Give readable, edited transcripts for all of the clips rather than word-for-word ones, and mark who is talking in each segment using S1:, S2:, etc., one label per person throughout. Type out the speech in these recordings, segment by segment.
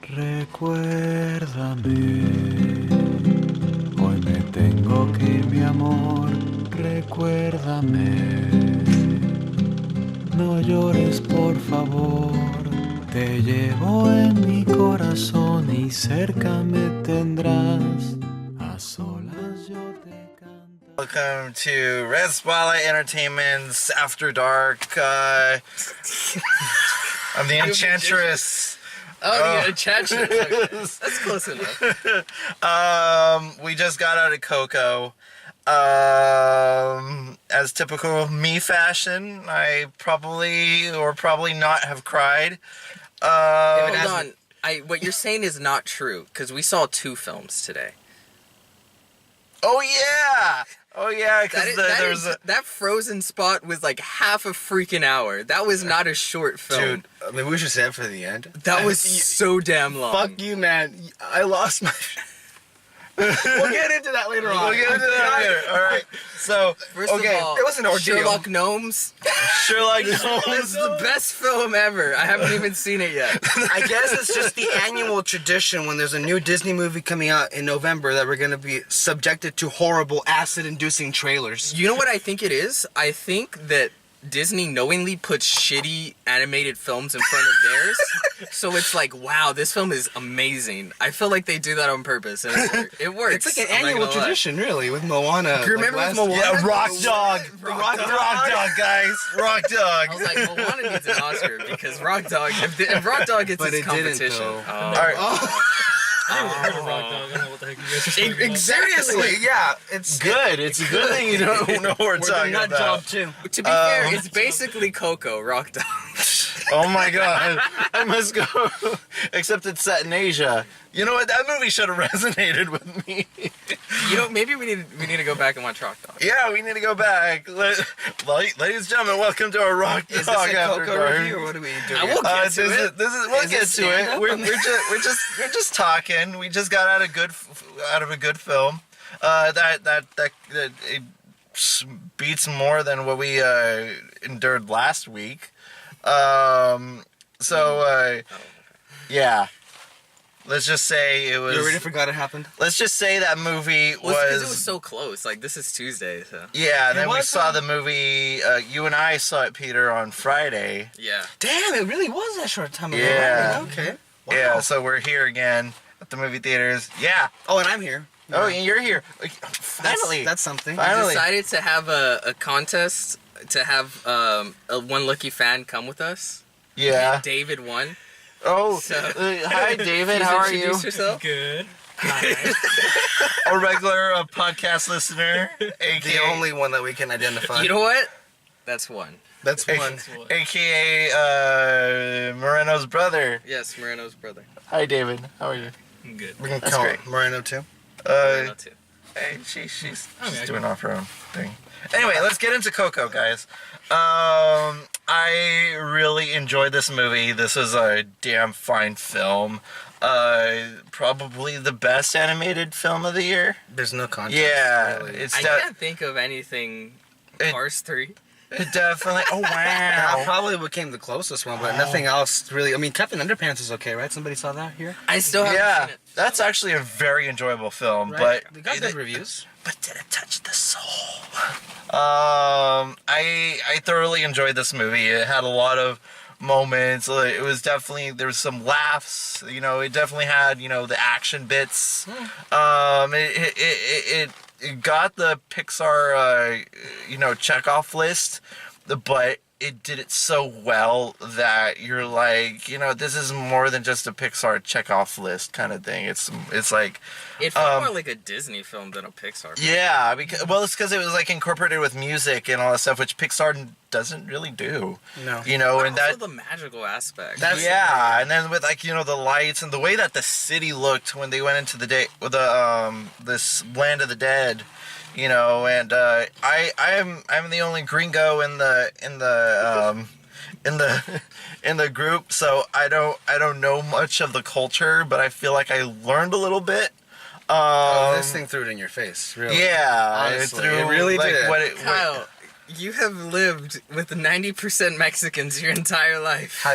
S1: Recuérdame, hoy me tengo que ir, mi amor, recuérdame. No llores, por favor, te llevo en mi corazón y cerca me tendrás. A solas yo te canto.
S2: Welcome to Red Spotlight Entertainment's Afterdark. I'm the Enchantress.
S3: Oh, the Enchantress. That's close enough.
S2: We just got out of Coco. As typical me fashion, I probably or probably not have cried.
S3: Hold on. What you're saying is not true, because we saw 2 films today.
S2: Oh yeah! Oh yeah, because
S3: that frozen spot was like half a freaking hour. That was not a short film.
S4: Dude, maybe we should save it for the end.
S3: That was so damn long.
S4: Fuck you, man. I lost my... We'll get into that later on.
S2: We'll get into that later. All right. So,
S3: First of all,
S4: it was an ordeal.
S3: Sherlock Gnomes.
S2: Sherlock
S3: It's
S2: Holmes.
S3: the best film ever. I haven't even seen it yet.
S4: I guess it's just the annual tradition when there's a new Disney movie coming out in November that we're going to be subjected to horrible acid-inducing trailers.
S3: You know what I think it is? I think that Disney knowingly puts shitty animated films in front of theirs, so it's like, wow, this film is amazing. I feel like they do that on purpose, and it works.
S4: It's like an annual tradition, really, with Moana.
S3: You remember with Moana?
S2: Yeah, Rock Dog.
S3: Rock
S2: Dog, guys. Rock Dog.
S3: I was like, Moana needs an Oscar because Rock Dog, if Rock Dog gets
S4: But
S3: its
S4: it didn't,
S3: competition.
S4: though.
S2: All right.
S5: I never heard of Rock Dog. I don't know what the heck you guys are talking about.
S4: Seriously, yeah. It's
S2: Good. It's a good thing you don't know what we're talking
S4: nut
S2: about.
S4: job, too.
S3: To be fair, it's basically Coco, Rock Dog.
S2: Oh my god. I must go. Except it's set in Asia. You know what? That movie should have resonated with me.
S3: You know, maybe we need to go back and watch Rock Dog.
S2: Yeah, we need to go back. Ladies and gentlemen, welcome to our Rock Dog
S4: Is this a
S2: After
S4: Coco
S2: Dark.
S4: review, or what are we doing?
S3: I will get to it.
S2: We'll
S4: Is
S2: get
S4: it
S2: to it.
S4: stand-up?
S2: We're just talking. We just got out of a good film. That it beats more than what we endured last week. Yeah. Let's just say it was.
S4: You already forgot it happened?
S2: Let's just say that movie
S3: Well, because it was so close. Like, this is Tuesday, so.
S2: Yeah, and then we
S4: was,
S2: saw the movie. You and I saw it, Peter, on Friday.
S3: Yeah.
S4: Damn, it really was that short time ago.
S2: Yeah.
S4: Okay. Wow.
S2: Yeah, so we're here again at the movie theaters. Yeah.
S4: Oh, and I'm here.
S2: Oh, and you're here. Finally.
S4: That's something.
S2: Finally.
S3: We decided to have a contest to have a one lucky fan come with us.
S2: Yeah.
S3: David won.
S2: Oh,
S3: So-
S2: hi, David.
S3: Please
S2: How are you?
S3: introduce yourself.
S5: Good.
S2: A regular podcast listener, aka
S4: The only one that we can identify.
S3: You know what? That's one.
S4: That's one.
S2: aka Moreno's brother.
S3: Yes, Moreno's brother.
S2: Hi, David. How are you?
S5: I'm good.
S4: We can
S2: That's
S4: call
S2: great.
S4: Moreno too.
S3: Moreno too.
S2: Hey, she's
S5: I mean, I
S2: doing off her own thing. Anyway, let's get into Coco, guys. I really enjoyed this movie. This was a damn fine film. Probably the best animated film of the year.
S4: There's no contest.
S2: Yeah,
S4: really.
S2: it's
S3: I can't think of anything. Cars 3.
S2: it definitely. Oh
S4: That
S2: wow!
S4: probably became the closest one, but nothing else really. I mean, Captain Underpants is okay, right? Somebody saw that here?
S3: I still haven't
S2: Yeah,
S3: seen it.
S2: that's actually a very enjoyable film,
S4: Right?
S2: but
S4: They got good reviews.
S2: But did it touch the soul? I thoroughly enjoyed this movie. It had a lot of moments. It was definitely, there was some laughs. You know, it definitely had, you know, the action bits. It got the Pixar you know, checkoff list, but it did it so well that you're like, you know, this is more than just a Pixar checkoff list kind of thing. It's like,
S3: It felt more like a Disney film than a Pixar film.
S2: yeah, because it's because it was like incorporated with music and all that stuff, which Pixar doesn't really do.
S4: No.
S2: You know,
S3: But
S2: and
S3: also
S2: that.
S3: the magical aspect.
S4: That's-
S2: Yeah, and then with like, you know, the lights and the way that the city looked when they went into the day with the this land of the dead, you know, and I'm the only gringo in the group, so I don't know much of the culture, but I feel like I learned a little bit.
S4: This thing threw it in your face, really.
S2: Yeah,
S4: Honestly,
S2: threw,
S4: it really
S2: like,
S4: did.
S3: Kyle, you have lived with 90% Mexicans your entire life.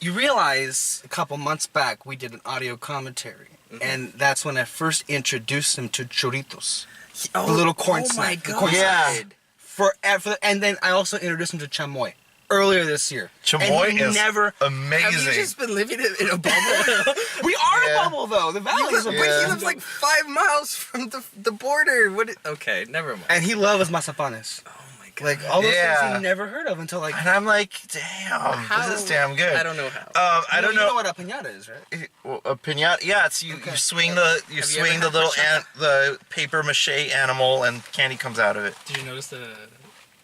S4: you realize a couple months back we did an audio commentary, and that's when I first introduced him to churritos, the little corn snack.
S3: Oh my
S4: the corn
S2: Yeah.
S4: Forever, and then I also introduced him to chamoy earlier this year.
S2: Chamoy
S4: and he
S2: is
S4: never.
S2: amazing.
S3: Have you just been living in a bubble?
S4: We are
S2: Yeah.
S4: a bubble though. The valley is a
S3: But
S2: Yeah.
S3: he lives like 5 miles from the border. Okay, never mind.
S4: and he loves mazapanes.
S3: Oh my god.
S4: Like all those
S2: Yeah.
S4: things he never heard of until like.
S2: And I'm like, damn, this is damn good.
S3: I don't know how.
S2: I don't
S4: You know
S2: know.
S4: what a piñata is, right?
S2: Well, a pinata, yeah. It's you swing the
S3: Have you
S2: swing
S3: ever
S2: the little
S3: had
S2: the paper mache animal and candy comes out of it.
S5: Did you notice the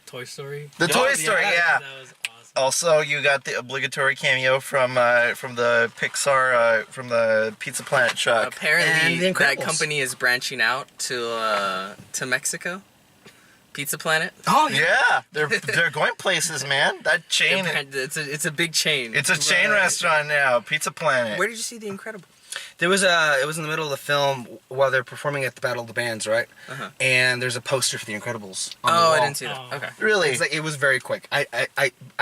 S5: Toy Story?
S2: The
S4: Yeah,
S2: Toy Story, yeah.
S5: That was awesome.
S2: Also, you got the obligatory cameo from the Pixar from the Pizza Planet truck.
S4: And
S3: Apparently,
S4: The
S3: that
S4: Incredibles.
S3: company is branching out to Mexico. Pizza Planet.
S4: Oh
S2: Yeah, they're going places, man. That chain,
S3: It's a big chain.
S2: it's a chain restaurant now. Pizza Planet.
S3: Where did you see The Incredible?
S4: It was in the middle of the film while they're performing at the Battle of the Bands, right?
S3: Uh-huh.
S4: And there's a poster for The Incredibles on the
S3: Oh,
S4: wall.
S3: I didn't see that.
S5: Oh.
S3: Okay.
S2: Really?
S4: It's like, it was very quick. I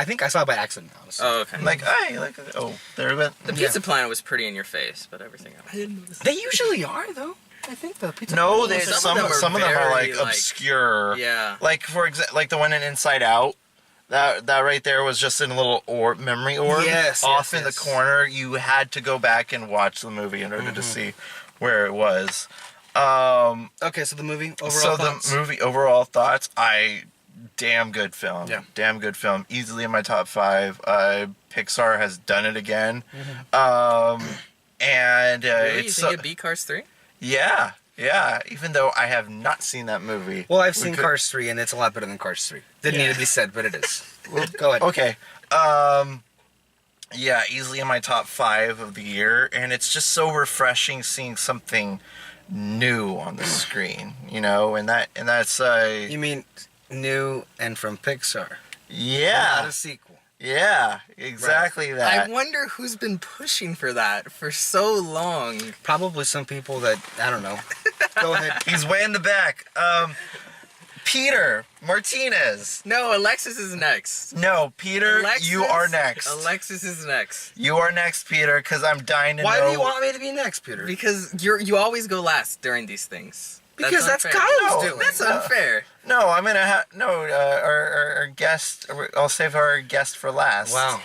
S4: think I saw it by accident, honestly.
S3: Oh, okay.
S2: Like, hey, like, oh, there went.
S3: The Pizza Planet was pretty in your face, but everything else.
S5: I didn't notice.
S4: They usually are, though. I think the pizza.
S2: No,
S4: Planet
S2: they
S4: was-
S2: some of them are like
S3: very,
S2: obscure.
S3: Yeah.
S2: Like for example, like the one in Inside Out. That right there was just in a little memory orb.
S4: Yes,
S2: Off
S4: yes,
S2: in
S4: yes.
S2: the corner. You had to go back and watch the movie in order to see where it was.
S4: Okay, so the movie overall
S2: So
S4: thoughts?
S2: the movie overall thoughts, damn good film.
S4: Yeah.
S2: Damn good film. Easily in my top 5. Pixar has done it again. And
S3: Really? You
S2: it's
S3: think it beat Cars 3?
S2: yeah. Even though I have not seen that movie.
S4: Well, I've
S2: We
S4: seen
S2: could-
S4: Cars 3, and it's a lot better than Cars 3. Didn't
S5: Yeah.
S4: need to be said, but it is. Go ahead.
S2: Okay. Yeah, easily in my top 5 of the year, and it's just so refreshing seeing something new on the screen, you know, and that's
S4: You mean new and from Pixar? Not
S2: yeah,
S4: a sequel.
S2: yeah, exactly
S3: I
S2: that.
S3: wonder who's been pushing for that for so long.
S4: Probably some people that, I don't know. Go ahead.
S2: He's way in the back. Peter Martinez.
S3: No, Alexis is next.
S2: No, Peter, you are next.
S3: Alexis is next.
S2: You are next, Peter, because I'm dying to
S4: Why
S2: know.
S4: do you want me to be next, Peter?
S3: Because you always go last during these things.
S4: Because that's
S3: unfair.
S4: Kyle's
S2: No,
S4: doing.
S3: That's unfair.
S2: No, I'm gonna have our guest. I'll save our guest for last.
S4: Wow.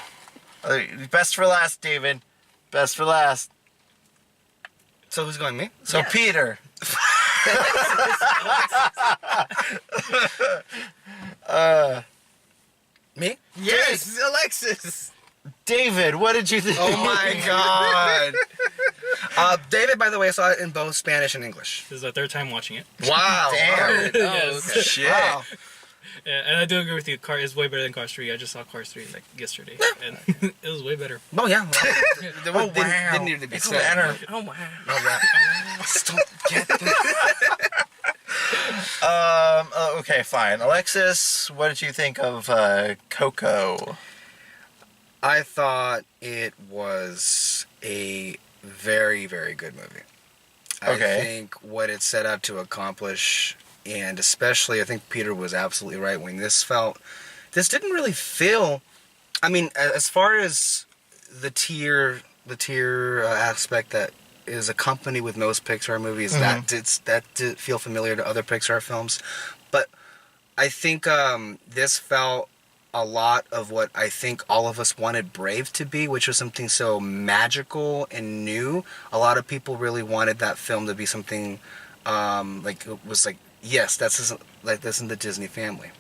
S2: Best for last, David. Best for last.
S4: So who's going, me?
S2: So
S3: Yes.
S2: Peter.
S4: Me?
S3: Yes, Alexis.
S2: David, what did you think?
S4: Oh my god. David, by the way, I saw it in both Spanish and English.
S5: This is the third time watching it.
S4: Wow.
S2: Damn.
S3: Oh,
S5: Yes.
S3: okay.
S2: Shit.
S4: Wow.
S5: Yeah, and I do agree with you. Car is way better than Cars 3. I just saw Cars 3 like yesterday, and it was way better.
S4: Oh, yeah.
S2: Oh, wow.
S4: Didn't need to be
S2: It's
S4: said.
S2: better.
S3: Oh wow.
S4: No, that. Just don't get that.
S2: Okay, fine. Alexis, what did you think of Coco?
S4: I thought it was a very, very good movie.
S2: Okay.
S4: I think what it set out to accomplish, and especially I think Peter was absolutely right when this didn't really feel, I mean, as far as the tier aspect that is accompanied with most Pixar movies, that did feel familiar to other Pixar films, but I think this felt a lot of what I think all of us wanted Brave to be, which was something so magical and new. A lot of people really wanted that film to be something like it was like, yes, this isn't the Disney family,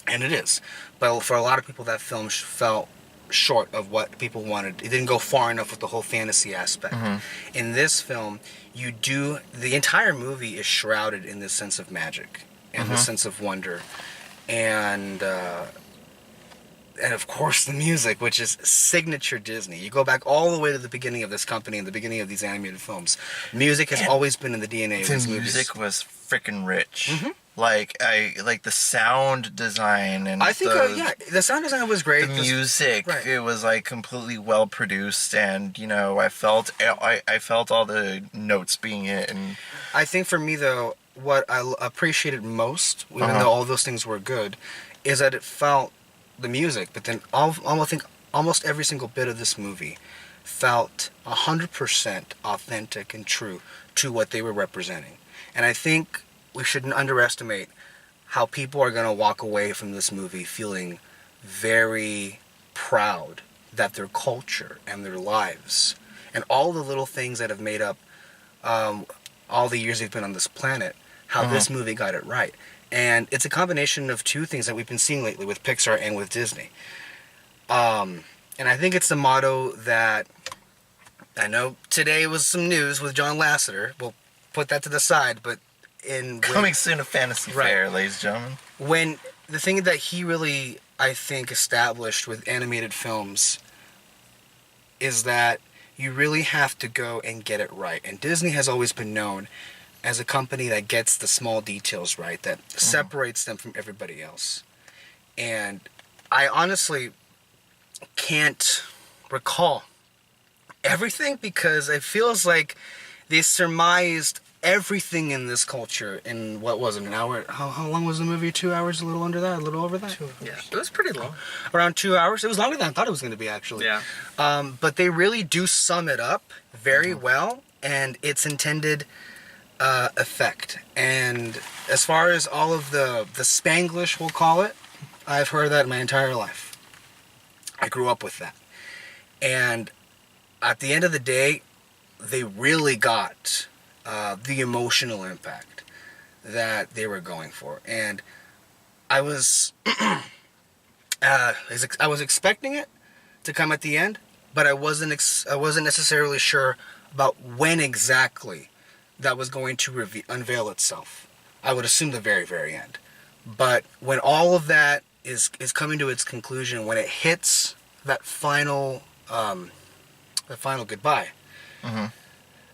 S4: and it is. But for a lot of people, that film felt short of what people wanted. It didn't go far enough with the whole fantasy aspect. In this film, the entire movie is shrouded in this sense of magic and this sense of wonder, and of course the music, which is signature Disney. You go back all the way to the beginning of this company and the beginning of these animated films. Music has always been in the DNA of these
S2: The
S4: movies.
S2: music was freaking rich. Like the sound design and
S4: I think, the sound design was great.
S2: the music.
S4: right.
S2: It was like completely well produced, and you know, I felt all the notes being hit, and
S4: I think for me though, what I appreciated most, even though all those things were good, is that it felt the music. But then I think almost every single bit of this movie felt 100% authentic and true to what they were representing. And I think we shouldn't underestimate how people are going to walk away from this movie feeling very proud that their culture and their lives and all the little things that have made up all the years they've been on this planet, how this movie got it right. And it's a combination of two things that we've been seeing lately with Pixar and with Disney. And I think it's the motto that, I know today was some news with John Lasseter. We'll put that to the side, but
S2: coming soon to Fantasy Fair, ladies and gentlemen.
S4: When the thing that he really, I think, established with animated films is that you really have to go and get it right. And Disney has always been known as a company that gets the small details right, that separates them from everybody else. And I honestly can't recall everything because it feels like they surmised everything in this culture in, what was it, an hour? How long was the movie? 2 hours? A little under that? A little over that?
S3: Yeah, it was pretty long.
S4: Around 2 hours? It was longer than I thought it was going to be, actually.
S3: Yeah.
S4: But they really do sum it up very well, and its intended effect. And as far as all of the Spanglish, we'll call it, I've heard that my entire life. I grew up with that. And at the end of the day, they really got the emotional impact that they were going for. And I was I was expecting it to come at the end, but I wasn't necessarily sure about when exactly that was going to unveil itself. I would assume the very, very end. But when all of that is coming to its conclusion, when it hits that final goodbye,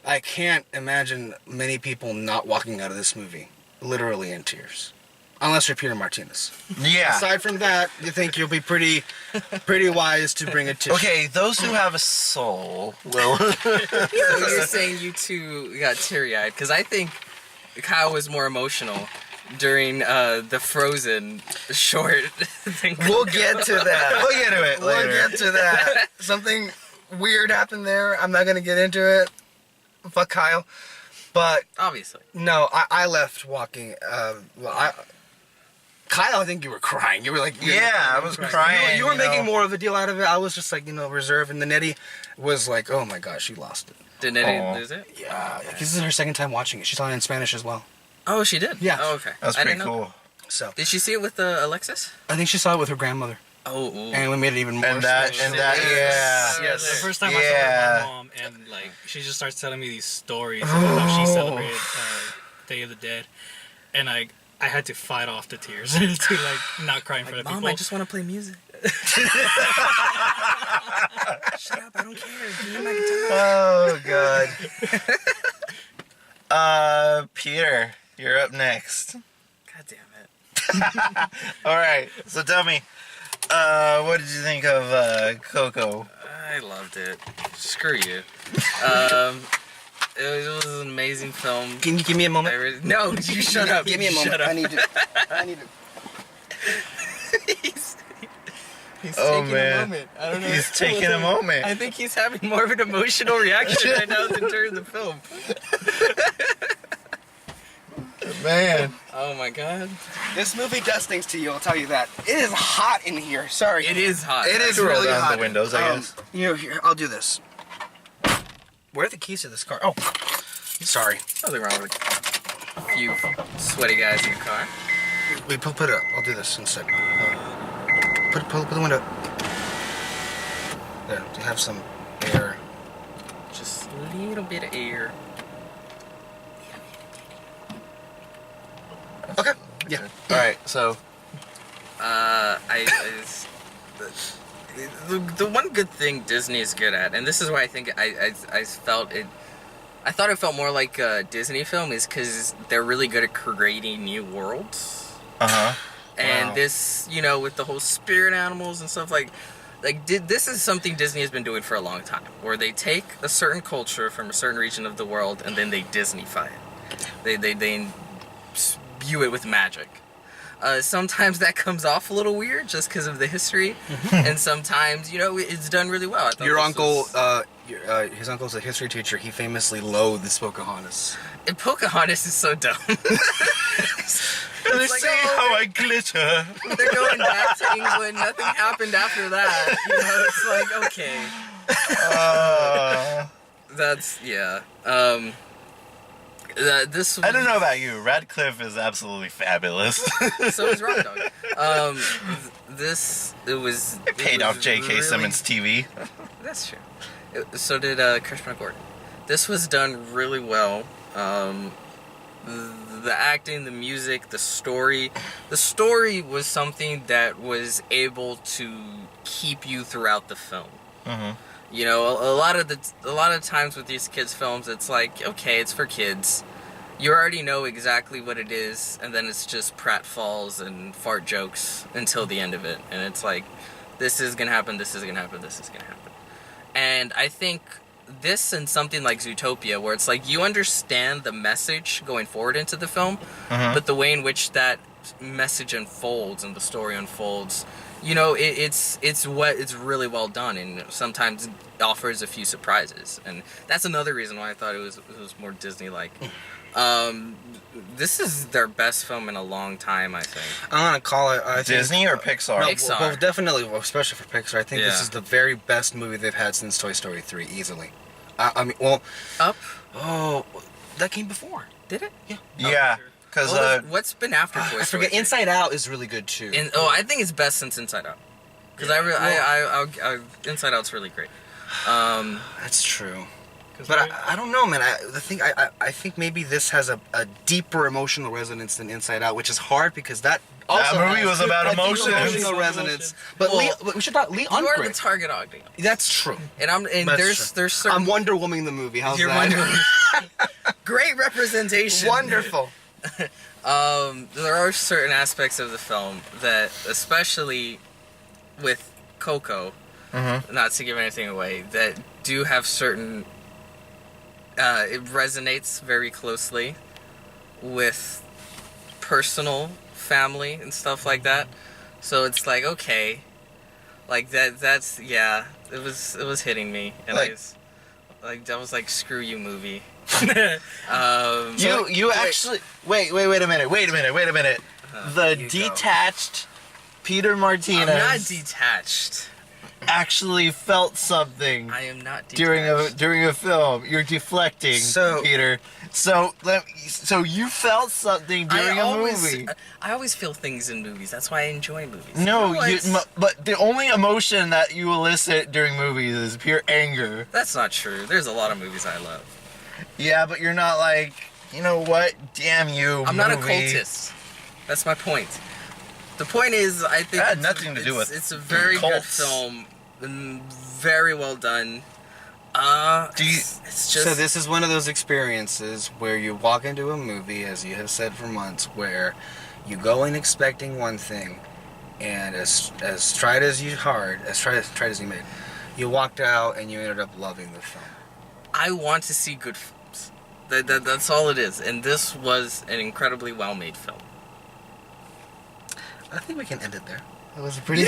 S4: I can't imagine many people not walking out of this movie literally in tears. Unless you're Peter Martinez.
S2: Yeah.
S4: Aside from that, you think you'll be pretty wise to bring a tissue.
S2: Okay, those who have a soul will.
S3: So you're saying you two got teary-eyed? Because I think Kyle was more emotional during the Frozen short thing.
S4: We'll get to that.
S2: We'll get to it later.
S4: We'll get to that. Something weird happened there. I'm not going to get into it. Fuck Kyle. But
S3: Obviously.
S4: no, I left walking. Kyle, I think you were crying. You were like,
S2: I was crying.
S4: You were making more of a deal out of it. I was just like, reserved. And the Nettie was like, oh my gosh, she lost it.
S3: Did Nettie lose it?
S4: Yeah. This is her second time watching it. She saw it in Spanish as well.
S3: Oh, she did?
S4: Yeah.
S3: Oh, okay.
S2: That's
S3: I
S2: pretty
S3: didn't know.
S2: cool.
S4: So
S3: Did she see it with Alexis?
S4: I think she saw it with her grandmother.
S3: Oh, ooh.
S4: And we made it even more
S2: And that,
S4: special.
S5: The first time I saw it with my mom, and like she just starts telling me these stories of how she celebrated Day of the Dead, and I had to fight off the tears to like not cry in front of
S3: Mom,
S5: people.
S3: I just want to play music. Shut up, I don't care. Give me my guitar.
S2: Oh, God. Peter, you're up next.
S3: God damn it.
S2: All right, so tell me, what did you think of Coco?
S3: I loved it. Screw you. It was an amazing film.
S4: Can you give me a moment?
S3: No, you shut up.
S4: Give me a moment.
S3: Shut up.
S4: I need to.
S3: He's
S2: Oh,
S3: taking
S2: man.
S3: a moment. I don't know.
S2: He's taking a moment.
S3: I think he's having more of an emotional reaction right now than during the film.
S2: Man.
S3: Oh my god.
S4: This movie does things to you, I'll tell you that. It is hot in here. Sorry.
S3: It is hot.
S4: It is
S2: Roll
S4: really
S2: down
S4: hot.
S2: the windows, I guess.
S4: Here, I'll do this. Where are the keys to this car? Oh, sorry.
S3: Nothing wrong with a few sweaty guys in your car.
S4: Wait, put it up. I'll do this instead. Put the window up. There, to have some air.
S3: Just a little bit of air.
S4: Okay. Yeah.
S2: All right, so
S3: The one good thing Disney is good at, and this is why I think I felt it. I thought it felt more like a Disney film, is because they're really good at creating new worlds. And
S4: Wow.
S3: this, with the whole spirit animals and stuff this is something Disney has been doing for a long time, where they take a certain culture from a certain region of the world and then they Disneyfy it. They imbue it with magic. Sometimes that comes off a little weird just because of the history, and sometimes it's done really well. I thought
S4: Your
S3: this
S4: uncle,
S3: was-
S4: his uncle's a history teacher. He famously loathes Pocahontas.
S3: and Pocahontas is so dumb.
S2: Let's
S3: like,
S2: see
S3: oh,
S2: how I glitter.
S3: They're going back to England. Nothing happened after that. It's like, okay, that's yeah. This
S2: I don't know about you. Radcliffe is absolutely fabulous.
S3: So is Rock Dog. It was
S2: Paid off J.K.
S3: really-
S2: Simmons TV.
S3: That's true. So did Kirshman Gordon. This was done really well. The acting, the music, the story. The story was something that was able to keep you throughout the film.
S2: Mm-hmm.
S3: A lot of times with these kids' films, it's like, okay, it's for kids. You already know exactly what it is, and then it's just pratfalls and fart jokes until the end of it. And it's like, this is gonna happen, this is gonna happen, this is gonna happen. And I think this and something like Zootopia, where it's like you understand the message going forward into the film, but the way in which that message unfolds and the story unfolds, it's really well done, and sometimes offers a few surprises, and that's another reason why I thought it was more Disney-like. This is their best film in a long time, I think.
S4: I'm gonna call it
S2: Disney or Pixar?
S4: No,
S3: Pixar.
S4: Well, definitely, especially for Pixar. I think this
S3: Yeah.
S4: is the very best movie they've had since Toy Story 3, easily. I mean, well,
S3: Up?
S4: oh, that came before.
S3: Did it?
S4: Yeah.
S2: Yeah, because
S3: What's been after Toy Story?
S4: I forget.
S3: 3?
S4: Inside Out is really good too.
S3: I think it's best since Inside Out. Because I Inside Out's really great.
S4: That's true.
S5: 'Cause
S4: But
S5: we-
S4: I don't know, man. I think maybe this has a deeper emotional resonance than Inside Out, which is hard because that also
S2: movie
S4: has
S2: was about
S4: a deep
S2: emotion.
S4: emotional resonance. But
S3: Well,
S4: but we should talk Lee
S3: You are the
S4: Unkrich.
S3: target audience.
S4: That's true.
S3: And
S4: That's true.
S3: there's certain
S4: I'm Wonder Woman the movie. How's
S3: You're
S4: that?
S3: Wonder Woman. Great representation.
S4: Wonderful.
S3: There are certain aspects of the film that, especially with Coco, not to give anything away, that do have certain. It resonates very closely with personal family and stuff like that. So it's like, okay, like that's yeah. It was hitting me, and
S2: Like-
S3: I was like, screw you, movie.
S2: you actually wait a minute. The
S4: You go.
S2: detached Peter
S3: I'm
S2: Martinez
S3: not detached.
S2: actually felt something
S3: I am not detached.
S2: during a film. You're deflecting,
S4: So-
S2: Peter. So you felt something during a movie.
S3: I always feel things in movies. That's why I enjoy movies.
S2: No,
S3: You know what?
S2: but the only emotion that you elicit during movies is pure anger.
S3: That's not true. There's a lot of movies I love.
S2: Yeah, but you're not like, you know what? Damn you,
S3: I'm not a
S2: movie.
S3: cultist. That's my point. The point is, I think
S2: That had
S3: it's-
S2: nothing to do
S3: it's-
S2: with
S3: It's a very good
S2: cults.
S3: film, and very well done.
S2: Do you-
S3: It's just
S4: So this is one of those experiences where you walk into a movie, as you have said for months, where you go in expecting one thing, and as tried as you made, you walked out and you ended up loving the film.
S3: I want to see good films. That's all it is, and this was an incredibly well-made film.
S4: I think we can end it there. That was a pretty.
S5: I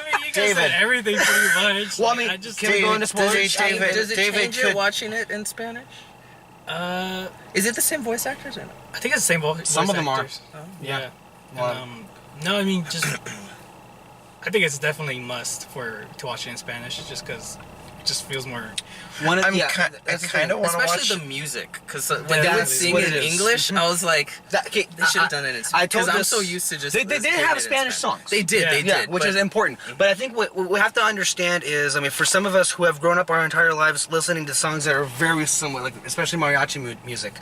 S5: mean, you guys
S2: David.
S5: said everything pretty much.
S4: Well, I mean,
S5: I just
S4: can we go into
S3: Does
S4: spoilers?
S3: it change,
S2: David-
S3: does it
S2: David
S3: change your
S2: could-
S3: watching it in Spanish? Is it the same voice actors or no?
S5: I think it's the same voice.
S4: Some of them are.
S5: actors. Yeah.
S4: Well,
S5: And, no, I mean just. I think it's definitely a must to watch it in Spanish, just because it just feels more.
S4: one of,
S2: I'm
S4: yeah,
S2: I
S4: that's the
S2: kind
S4: thing.
S2: of want to watch.
S3: Especially the music, because when they would
S4: That's
S3: sing
S4: what
S3: in
S4: it is.
S3: English, I was like,
S4: Okay,
S3: they should have done it in
S4: I
S3: Spanish.
S4: told
S3: Because I'm
S4: this-
S3: so used to just.
S4: They did
S3: hearing
S4: have
S3: it in
S4: Spanish songs.
S3: They did,
S5: Yeah.
S3: they
S4: Yeah,
S3: did.
S4: which
S3: but
S4: is important. But I think what we have to understand is, I mean, for some of us who have grown up our entire lives listening to songs that are very similar, like especially mariachi music,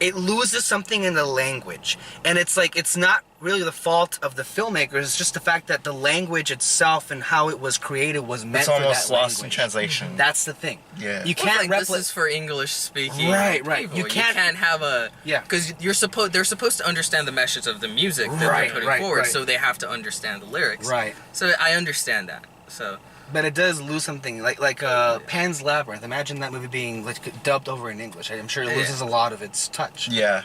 S4: it loses something in the language. And it's like, it's not really the fault of the filmmakers, it's just the fact that the language itself and how it was created was meant
S2: It's
S4: for
S2: almost
S4: that
S2: lost in
S4: language.
S2: translation.
S4: That's the thing.
S2: Yeah.
S4: You
S3: Well,
S4: can't
S3: like, this
S4: replicate.
S3: is for English speaking.
S4: Right.
S3: people.
S4: You can't
S3: have a.
S4: Yeah.
S3: Because they're supposed to understand the message of the music that
S4: Right,
S3: they're putting
S4: right,
S3: forward,
S4: right.
S3: so they have to understand the lyrics.
S4: Right.
S3: So I understand that. So.
S4: But it does lose something, like Pan's Labyrinth. Imagine that movie being like dubbed over in English. I'm sure it
S3: Yeah.
S4: loses a lot of its touch.
S2: Yeah.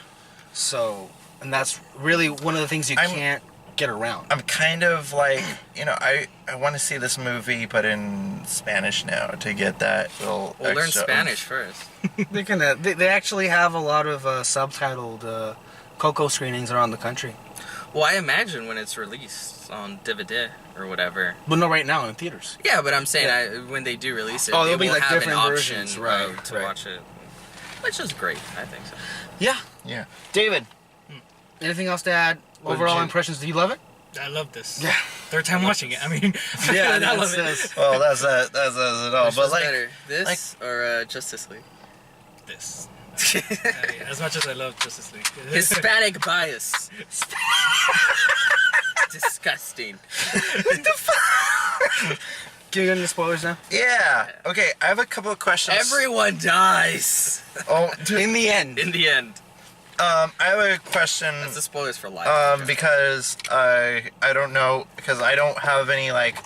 S4: So And that's really one of the things you can't get around.
S2: I'm kind of like, I want to see this movie, but in Spanish now to get that little.
S3: We'll learn
S2: extra
S3: Spanish first.
S4: They actually have a lot of subtitled Coco screenings around the country.
S3: Well, I imagine when it's released on DVD or whatever.
S4: But no, right now in theaters.
S3: Yeah, but I'm saying when they do release it,
S4: there'll
S3: they
S4: be
S3: will
S4: like
S3: have
S4: different
S3: an
S4: versions,
S3: option
S4: right,
S3: to
S4: right.
S3: watch it, which is great. I think so.
S4: Yeah.
S2: Yeah.
S4: David, anything else to add? Overall impressions? Do you love it?
S5: I love this.
S4: Yeah.
S5: Third time watching it. I mean,
S4: Yeah,
S5: I love it.
S2: Well, that's it all.
S3: Which
S2: But
S3: was
S2: like,
S3: better, this or Justice League?
S5: This. As much as I love Justice League.
S3: Hispanic bias. Disgusting.
S4: Can you get into spoilers now?
S2: yeah. Okay, I have a couple of questions.
S3: Everyone dies
S2: Oh,
S4: In the end.
S3: in the end.
S2: I have a question.
S3: That's the spoilers for life.
S2: Because I don't know, because I don't have any like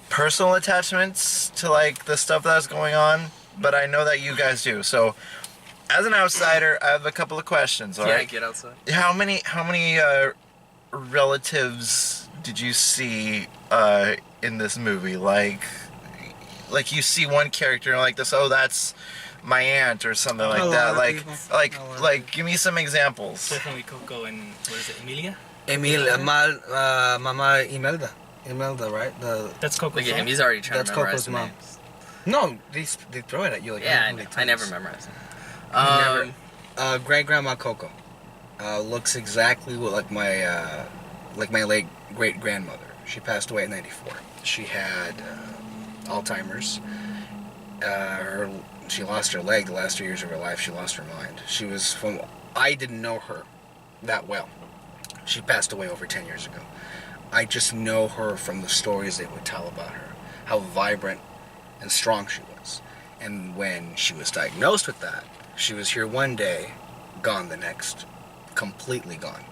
S2: personal attachments to like the stuff that's going on, but I know that you guys do. So, as an outsider, I have a couple of questions. All
S3: Yeah,
S2: right.
S3: get outside.
S2: How many relatives did you see in this movie? Like you see one character and like this. Oh, that's my aunt or something like that. Like give me some examples.
S5: Definitely Coco and what is it, Emilia?
S4: Mama Imelda. Imelda, right?
S5: That's Coco's
S3: Look at him.
S5: mom.
S3: He's already trying
S4: That's
S3: to memorize
S4: Coco's
S3: the
S4: mom.
S3: names.
S4: No, they throw it at you like
S3: Yeah,
S4: every
S3: I never
S4: times.
S3: memorized them.
S4: Great grandma Coco looks exactly like my late great grandmother. She passed away at 94. She had Alzheimer's. She lost her leg the last 2 years of her life. She lost her mind. I didn't know her that well. She passed away over 10 years ago. I just know her from the stories they would tell about her, how vibrant and strong she was. And when she was diagnosed with that, she was here one day, gone the next, completely gone.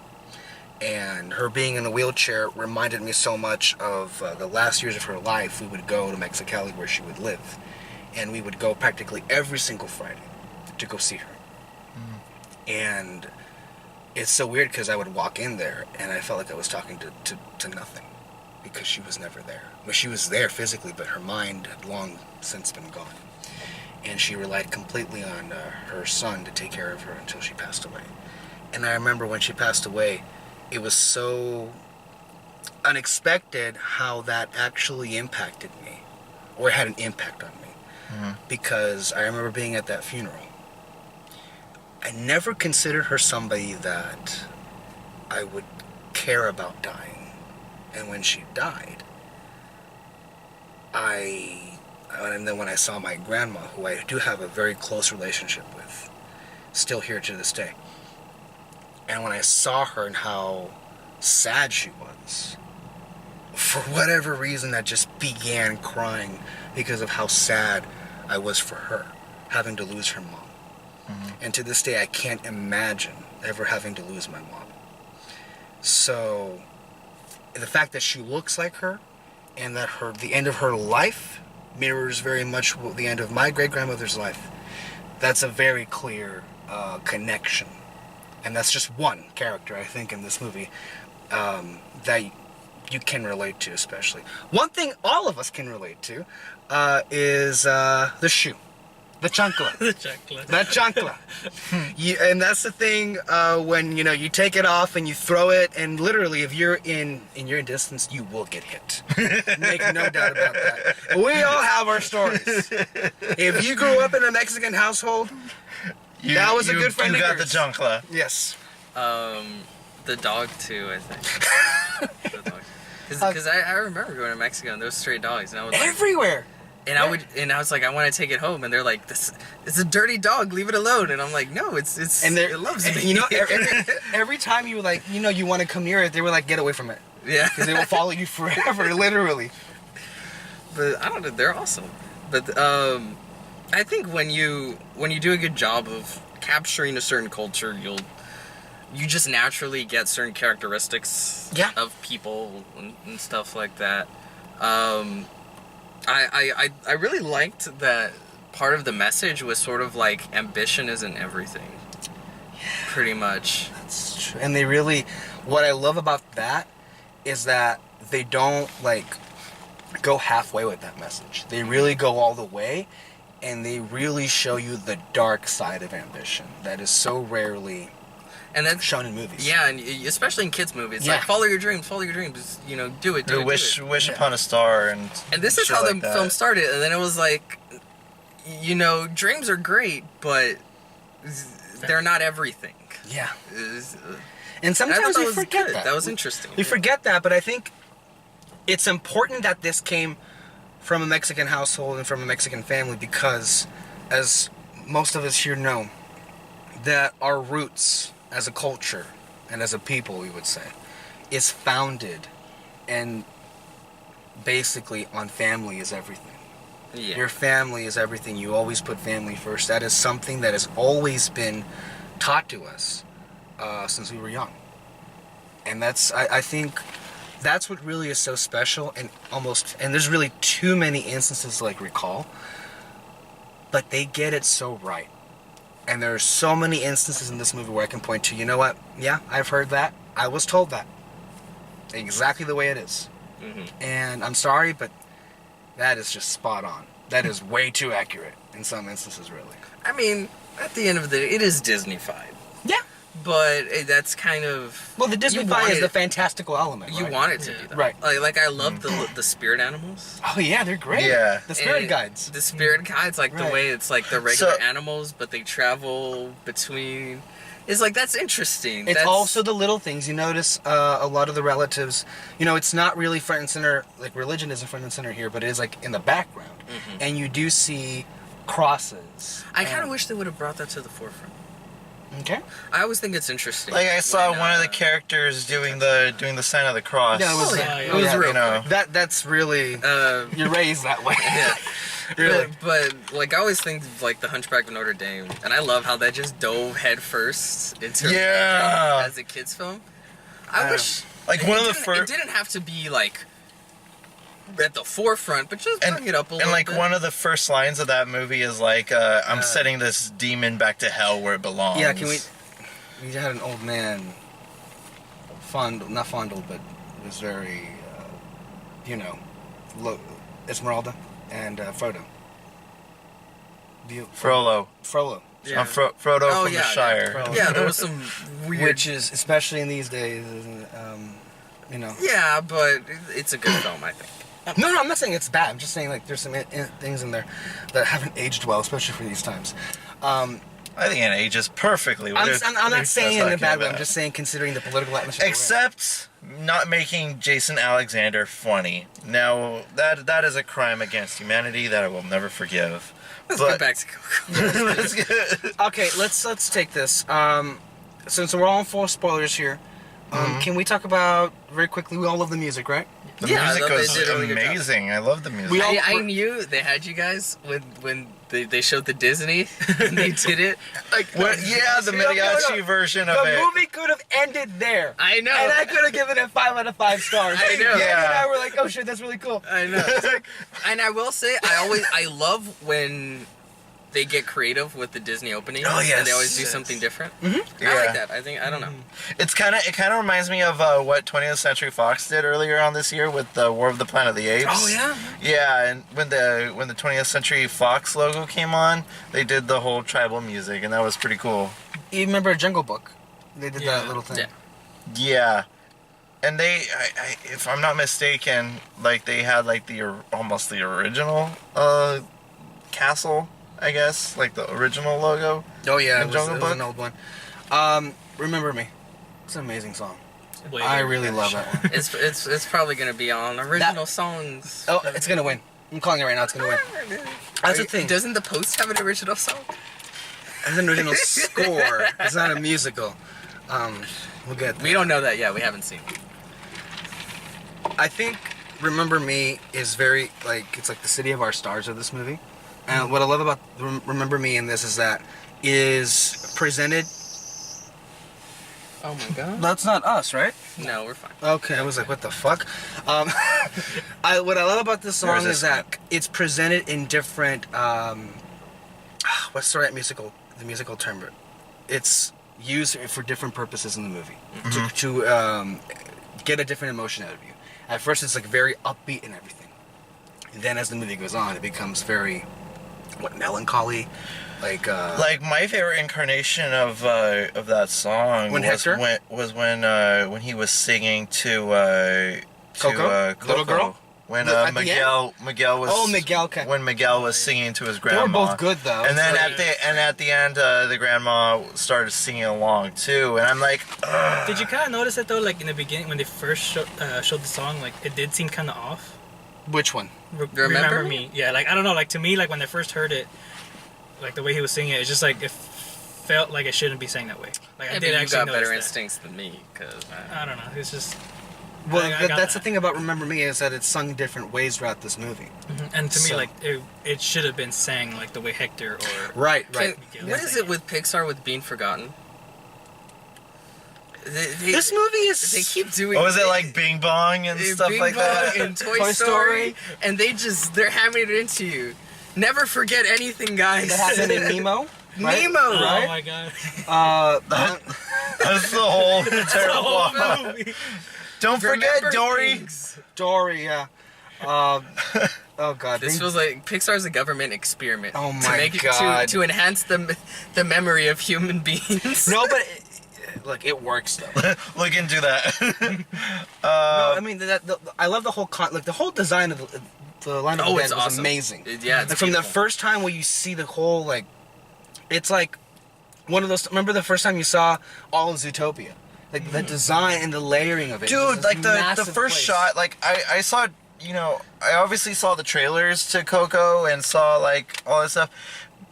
S4: And her being in a wheelchair reminded me so much of the last years of her life. We would go to Mexicali where she would live, and we would go practically every single Friday to go see her. And it's so weird because I would walk in there and I felt like I was talking to nothing, because she was never there. Well, she was there physically, but her mind had long since been gone. And she relied completely on her son to take care of her until she passed away. And I remember when she passed away, it was so unexpected how that actually impacted me, or had an impact on me. Because I remember being at that funeral. I never considered her somebody that I would care about dying. And when she died, and then when I saw my grandma, who I do have a very close relationship with, still here to this day, and when I saw her and how sad she was, for whatever reason I just began crying because of how sad I was for her, having to lose her mom. And to this day I can't imagine ever having to lose my mom. So the fact that she looks like her, and that the end of her life mirrors very much the end of my great-grandmother's life, that's a very clear connection. And that's just one character, I think, in this movie that you can relate to, especially. One thing all of us can relate to is the shoe. The chancla.
S5: The chancla.
S4: That chancla. And that's the thing when, you take it off and you throw it, and literally if you're in your distance, you will get hit. Make no doubt about that. We all have our stories. If you grew up in a Mexican household, that was a good friend of
S2: You got
S4: yours.
S2: the chancla.
S4: Yes.
S3: The dog too, I think. Because I remember going to Mexico and those stray dogs, and I was like,
S4: Everywhere.
S3: and I was like, I want to take it home, and they're like, this it's a dirty dog, leave it alone. And I'm like, no, it loves me.
S4: Every time you you want to come near it, they were like, get away from it,
S3: Yeah.
S4: because they will follow you forever, literally.
S3: But I don't know, they're awesome. But I think when you do a good job of capturing a certain culture, you just naturally get certain characteristics of people and stuff like that. I really liked that part of the message was sort of like ambition isn't everything. pretty much.
S4: It's true. And they really, what I love about that is that they don't like go halfway with that message. They really go all the way, and they really show you the dark side of ambition that is so rarely
S3: and that's
S4: shown in movies.
S3: Yeah, and especially in kids' movies.
S4: Yeah.
S3: Like, follow your dreams, you know, do it, do it.
S2: Wish upon a star, and
S3: this is
S2: shit
S3: how
S2: like
S3: the film
S2: that.
S3: started, and then it was like, you know, dreams are great, but they're not everything.
S4: Yeah.
S3: Is-
S4: And
S3: I
S4: sometimes
S3: thought that
S4: we
S3: was
S4: forget
S3: good.
S4: that.
S3: That was interesting.
S4: We forget that, but I think it's important that this came from a Mexican household and from a Mexican family because, as most of us here know, that our roots as a culture and as a people, we would say, is founded and basically on family is everything.
S3: Yeah.
S4: Your family is everything. You always put family first. That is something that has always been taught to us since we were young. And that's, I think, that's what really is so special and there's really too many instances to like recall, but they get it so right. And there are so many instances in this movie where I can point to, you know what? Yeah, I've heard that. I was told that. Exactly the way it is.
S3: Mm-hmm.
S4: And I'm sorry, but that is just spot on. That is way too accurate in some instances, really.
S3: I mean, at the end of the day, it is Disney-fied.
S4: Yeah.
S3: But that's kind of...
S4: Well, the Disney-fied is the fantastical element,
S3: You
S4: right?
S3: want it to be that.
S4: Right.
S3: Like I love the spirit animals.
S4: Oh, yeah, they're great.
S2: Yeah.
S4: The spirit
S3: And
S4: guides.
S3: The spirit guides, like
S4: Right.
S3: the way it's like the regular
S2: So-
S3: animals, but they travel between... It's like, that's interesting.
S4: It's
S3: That's-
S4: also the little things. You notice a lot of the relatives, you know, it's not really front and center, like religion isn't front and center here, but it is like in the background.
S3: Mhm.
S4: And you do see crosses.
S3: I kind of
S4: and-
S3: wish they would have brought that to the forefront.
S4: Okay.
S3: I always think it's interesting.
S2: Like I saw
S3: when,
S2: one of the characters doing the sign of the cross.
S4: Yeah, it was,
S3: Oh, yeah,
S4: it
S3: yeah,
S4: was
S3: yeah.
S4: real.
S2: You know.
S4: That's really, you're raised that way.
S3: yeah.
S4: Really.
S3: But like I always think of, like the Hunchback of Notre Dame, and I love how that just dove head first into
S2: Yeah.
S3: as a kids film. I wish
S2: Like one of the
S3: it
S2: first,
S3: didn't have to be like at the forefront, but just bring it up a little
S2: and like
S3: bit.
S2: one of the first lines of that movie is like, "I'm sending this demon back to hell where it belongs."
S4: Yeah, can we had an old man, not fondled, but was very, Esmeralda and Frodo.
S2: Frollo.
S4: Frollo.
S3: Yeah.
S2: Frodo
S3: Oh,
S2: from
S3: yeah,
S2: the Shire.
S4: Frodo.
S3: Yeah, there was some weird.
S4: Which is, especially in these days,
S3: Yeah, but it's a good film, I think.
S4: No, I'm not saying it's bad. I'm just saying, like, there's some things in there that haven't aged well, especially for these times.
S2: I think it ages perfectly.
S4: I'm not
S2: That's
S4: saying in a
S2: talking
S4: bad way. I'm
S2: about.
S4: just saying considering the political atmosphere. we're in.
S2: Except not making Jason Alexander funny. Now that is a crime against humanity that I will never forgive.
S3: Let's go back to Coco.
S4: Okay, let's take this. Since we're all in full spoilers here, can we talk about very quickly? We all love the music, right?
S2: The
S3: Yeah, I
S2: music
S3: thought they
S2: was
S3: did a really good job.
S2: amazing. I love the music.
S4: We all-
S3: I knew they had you guys when they showed the Disney and they did it.
S4: Like,
S2: Yeah, the mariachi version of
S4: the
S2: it.
S4: movie could have ended there.
S3: I know.
S4: And I could have given it 5 out of 5 stars.
S3: I know.
S4: And
S2: Yeah.
S4: I were like, oh shit, that's really cool.
S3: I know. And I will say, I love when they get creative with the Disney opening.
S2: Oh, yes.
S3: And they always do
S2: Yes.
S3: something different.
S2: Yeah.
S3: I like that. I don't know.
S2: It kind of reminds me of what 20th Century Fox did earlier on this year with the War of the Planet of the Apes.
S3: Oh, yeah?
S2: Yeah, and when the 20th Century Fox logo came on, they did the whole tribal music, and that was pretty cool.
S4: You remember Jungle Book? They did
S5: Yeah.
S4: that little thing.
S3: Yeah.
S2: Yeah, and they, if I'm not mistaken, like they had like almost the original castle, I guess, like the original logo.
S4: Oh yeah,
S2: The
S4: it
S2: Jungle
S4: was
S2: Book?
S4: an old one. Remember Me. It's an amazing song.
S5: Way
S4: I
S5: better
S4: really
S5: than
S4: love
S5: the
S4: that
S5: show.
S4: one.
S3: It's probably going to be on original songs.
S4: Oh, it's gonna win. I'm calling it right now. It's gonna win. That's the thing.
S3: Doesn't the Post have an original song?
S4: It's an original score. It's not a musical. We'll get there.
S3: We don't know that yet. We haven't seen it.
S4: I think Remember Me is very, like, it's like the city of our stars of this movie. And what I love about Remember Me in this is that is presented.
S3: Oh my god.
S4: That's not us, right?
S3: No, we're fine.
S4: Okay, I was like, what the fuck? What I love about this song
S2: There's a
S4: is that it's presented in different, what's the right the musical term? It's used for different purposes in the movie to get a different emotion out of you. At first, it's like very upbeat and everything, and then as the movie goes on, it becomes very melancholy. Like
S2: my favorite incarnation of that song
S4: When
S2: was
S4: Hector?
S2: when he was singing to
S4: Coco?
S2: Coco.
S4: Little girl?
S2: When
S4: At the
S2: Miguel was
S4: Miguel, okay.
S2: when Miguel was singing to his
S4: They
S2: grandma.
S4: were both good though.
S2: And then at the end, the grandma started singing along too, and I'm like, ugh.
S5: Did you kind of notice it though? Like in the beginning, when they first showed the song, like it did seem kind of off.
S4: Which one?
S5: Remember me? Yeah, like I don't know. Like to me, like when I first heard it, like the way he was singing it, it's just like it felt like it shouldn't be sang that way. Like I did actually
S3: you got
S5: notice
S3: better
S5: that.
S3: instincts than me, because
S5: I don't know. It's just.
S4: Well,
S5: I got
S4: that's the
S5: that.
S4: thing about Remember Me is that it's sung different ways throughout this movie.
S5: And to me,
S4: So-
S5: like it should have been sang like the way Hector or
S4: Right.
S3: What is it with Pixar with being forgotten?
S4: This movie is.
S3: They keep doing.
S2: What was it like, Bing Bong and stuff
S3: Bing
S2: like
S3: Bong
S2: that?
S3: and Toy
S4: Toy
S3: Story,
S4: Story.
S3: and they're hammering it into you. Never forget anything, guys.
S4: That happened in Nemo. Right?
S3: Nemo,
S5: oh
S3: right?
S5: my god.
S2: That's the whole entire plot. Don't forget
S3: Remember
S2: Dory.
S3: things.
S4: Dory, yeah. Oh god.
S3: This feels like Pixar's a government experiment.
S4: Oh
S3: to
S4: my
S3: make it,
S4: God.
S3: To enhance the memory of human beings.
S4: No, but look, it works though.
S2: Look into that.
S4: No, I mean I love the whole like the whole design of the line of the
S3: it's
S4: band was
S3: awesome.
S4: amazing.
S3: Yeah, it's
S4: Like from the
S3: beautiful.
S4: first time where you see the whole like, it's like one of those. Remember the first time you saw all of Zootopia, like the design and the layering of it.
S2: Dude,
S4: This
S2: like the
S4: massive
S2: first
S4: place.
S2: shot, like I saw, I obviously saw the trailers to Coco and saw like all this stuff,